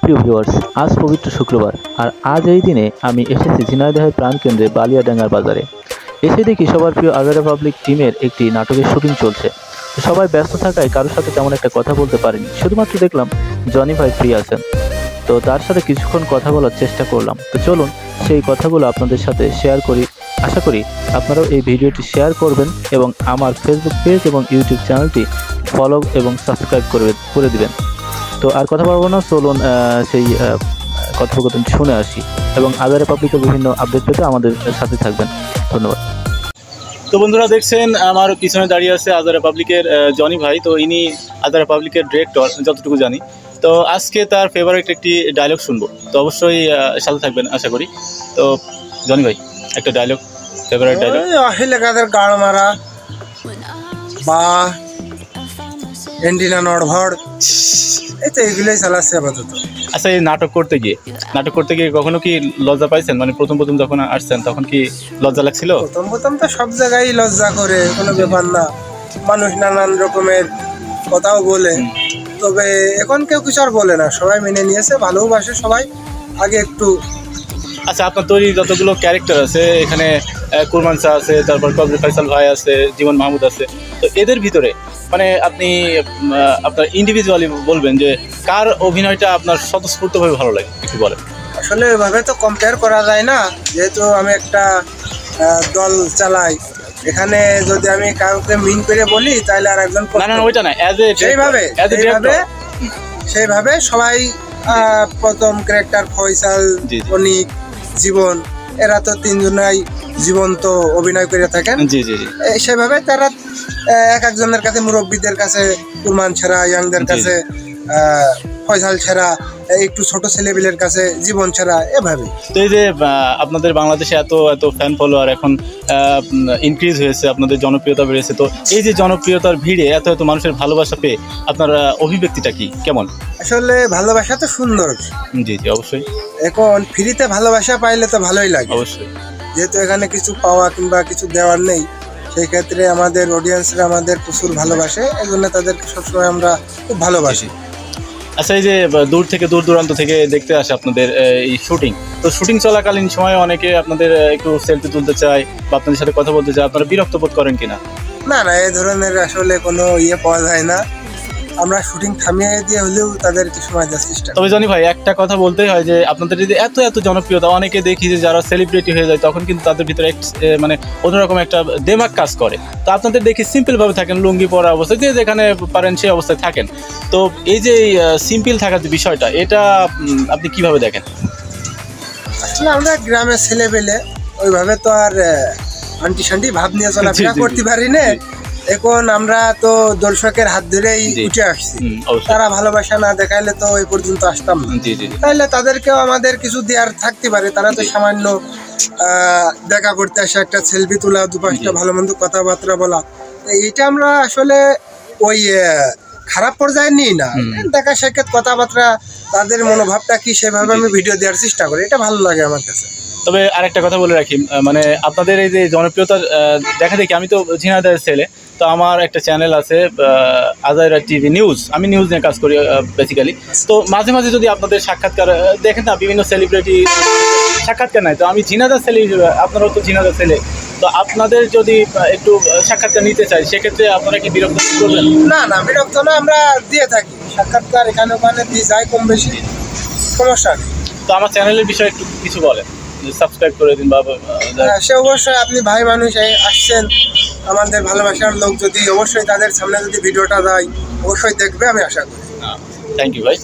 প্রিয় ভিউয়ার্স, আজ পবিত্র শুক্রবার, আর আজ এই দিনে আমি এসেছি ঝিনাইদহের প্রাণকেন্দ্রে বালিয়াডাঙ্গার বাজারে। এসে দেখি সবার প্রিয় আজারা পাবলিক টিমের একটি নাটকের শুটিং চলছে। সবাই ব্যস্ত থাকায় কারোর সাথে তেমন একটা কথা বলতে পারিনি, শুধুমাত্র দেখলাম জনি ভাই ফ্রি আছেন, তো তার সাথে কিছুক্ষণ কথা বলার চেষ্টা করলাম। তো চলুন সেই কথাগুলো আপনাদের সাথে শেয়ার করি। আশা করি আপনারাও এই ভিডিওটি শেয়ার করবেন এবং আমার ফেসবুক পেজ এবং ইউটিউব চ্যানেলটি ফলো এবং সাবস্ক্রাইব করে দিবেন। তো আর কথা বলবো না, চলুন সেই কথোপকথন শুনে আসি এবং আজারা পাবলিকের বিভিন্ন আপডেট পেতে আমাদের সাথে থাকবেন। ধন্যবাদ। তো বন্ধুরা, দেখছেন আমার পিছনে দাঁড়িয়ে আছে আজারা পাবলিকের জনি ভাই। তো ইনি আজারা পাবলিকের ডিরেক্টর যতটুকু জানি। তো আজকে তার ফেভারিট একটি ডায়লগ শুনবো, তো অবশ্যই সাথে থাকবেন আশা করি। তো জনি ভাই, একটা ডায়লগ, ফেভারিট ডায়লগ। আহিলে কাদের গাড় মারা বা এন্ডিনা নড়ভড়, এই তো এগুলোই চালাচ্ছে আপাতত। আচ্ছা, এই নাটক করতে গিয়ে কখনো কি লজ্জা পাইছেন? মানে প্রথম যখন আসছেন তখন কি লজ্জা লাগছিল? প্রথম তো সব জায়গায় লজ্জা করে, কোনো ব্যাপার না। মানুষ নানান রকমের কথাও বলে, তবে এখন কেউ কিছু আর বলে না, সবাই মেনে নিয়েছে, ভালোবাসে সবাই। আগে একটু আচ্ছা, আপনার তৈরি যতগুলো ক্যারেক্টার আছে এখানে, কুরমান শাহ আছে, তারপর কবির ফয়সাল ভাই আছে, জীবন মাহমুদ আছে, তো এদের ভিতরে মানে আপনি আপনার ইন্ডিভিজুয়ালি বলবেন যে কার অভিনয়টা আপনার স্বতঃস্ফূর্তভাবে ভালো লাগে, একটু বলেন। আসলে ওইভাবে তো কম্পেয়ার করা যায় না, যেহেতু আমি একটা দল চালাই। এখানে যদি আমি কাউকে মিন করে বলি তাহলে আর একজন না ওইটা না, সেইভাবে সবাই প্রথম ক্যারেক্টার ফয়সাল, অনিক, জীবন, এরা তো তিনজনাই জীবন্ত অভিনয় করে থাকেন। সেভাবে তারা এক একজনের কাছে, মুরব্বীদের কাছে কুরমান ছেড়া, ইয়াংদের কাছে ফয়সাল ছেড়া, একটু ছোট ছেলেপিলের কাছে জীবন ছেড়া, এভাবে। তো এই যে আপনাদের বাংলাদেশে এত ফ্যান ফলোয়ার এখন ইনক্রিজ হয়েছে, আপনাদের জনপ্রিয়তা বেড়েছে, তো এই যে জনপ্রিয়তার ভিড়ে এত মানুষের ভালোবাসা পেয়ে আপনার অভিব্যক্তিটা কি, কেমন? আসলে ভালোবাসা তো সুন্দর। জি অবশ্যই। এখন ফ্রিতে ভালোবাসা পাইলে তো ভালোই লাগে, অবশ্যই। যেহেতু এখানে কিছু পাওয়া কিংবা কিছু দেওয়ার নেই, সেই ক্ষেত্রে আমাদের অডিয়েন্সরা আমাদের প্রচুর ভালোবাসে, এই জন্য তাদেরকে সবসময় আমরা খুব ভালোবাসি। আচ্ছা, এই যে দূর দূরান্ত থেকে দেখতে আসে আপনাদের এই শুটিং, তো শুটিং চলাকালীন সময়ে অনেকে আপনাদের একটু সেলফি তুলতে চায় বা আপনাদের সাথে কথা বলতে চায়, আপনারা বিরক্ত বোধ করেন কিনা? না, এই ধরনের আসলে কোনো পাওয়া যায় না। আমরা শুটিং থামিয়ে দিয়ে হলেও তাদেরকে সময় দেওয়ার চেষ্টা করি। তবে জনি ভাই, একটা কথা বলতেই হয় যে আপনাদের যদি এত জনপ্রিয়তা, অনেকে দেখি যে যারা সেলিব্রিটি হয়ে যায় তখন কিন্তু তাদের ভিতরে মানে অন্যরকম একটা দেমাগ কাজ করে। তো আপনাদের দেখি সিম্পলভাবে থাকেন, লুঙ্গি পরা অবস্থায়, যে যেখানে পারেন সেই অবস্থায় থাকেন। তো এই যে সিম্পল থাকার যে বিষয়টা, এটা আপনি কিভাবে দেখেন? আসলে আমরা গ্রামের ছেলেবেলে ওইভাবে তো আর আন্টি শান্টি ভাব নিয়ে চলাফেরা করতে পারি না। এখন আমরা তো দর্শকের হাত ধরেই উঠে আসছি, তারা ভালোবাসা না দেখাইলে তো এই পর্যন্ত আসতাম না। তাইলে তাদেরকেও আমাদের কিছু দেওয়ার থাকতে পারে। তারা তো সামান্য দেখা করতে আসে, একটা সেলফি তোলা, দুপাশটা ভালো মন্দ কথাবার্তা বলা, এইটা আমরা আসলে ওই খারাপ পর্যায়ে নিই না। দেখা সাক্ষাৎ কথাবার্তা, তাদের মনোভাবটা কি সেভাবে আমি ভিডিও দেওয়ার চেষ্টা করি, এটা ভালো লাগে আমার কাছে। তবে আরেকটা কথা বলে রাখি, মানে আপনাদের এই যে জনপ্রিয়তা দেখা দেখি, আমি তো ঝিনাইদহের ছেলে, তো আমার একটা চ্যানেল আছে আজারা টিভি নিউজ, আমি নিউজ নিয়ে কাজ করি বেসিক্যালি। তো মাঝে মাঝে যদি আপনাদের সাক্ষাৎকার দেখেন না, বিভিন্ন সেলিব্রিটি সাক্ষাৎকার নাই, তো আমি ঝিনাইদহ ছেলে হিসেবে, আপনারাও তো ঝিনাইদহ ছেলে, তো আপনাদের যদি একটু সাক্ষাৎকার নিতে চাই, সেক্ষেত্রে আপনারা কি বিরক্ত করবেন? না, বিরক্ত না, আমরা দিয়ে থাকি সাক্ষাৎকার, এখানে ওখানে দিয়ে যাই, কম বেশি, সমস্যা নেই। তো আমার চ্যানেলের বিষয়ে একটু কিছু বলেন, সাবস্ক্রাইব করে দিন। সে অবশ্যই, আপনি ভাই মানুষ আসছেন, আমাদের ভালোবাসার লোক, যদি অবশ্যই তাদের সামনে যদি ভিডিওটা দেয় অবশ্যই দেখবে, আমি আশা করি। থ্যাংক ইউ ভাই।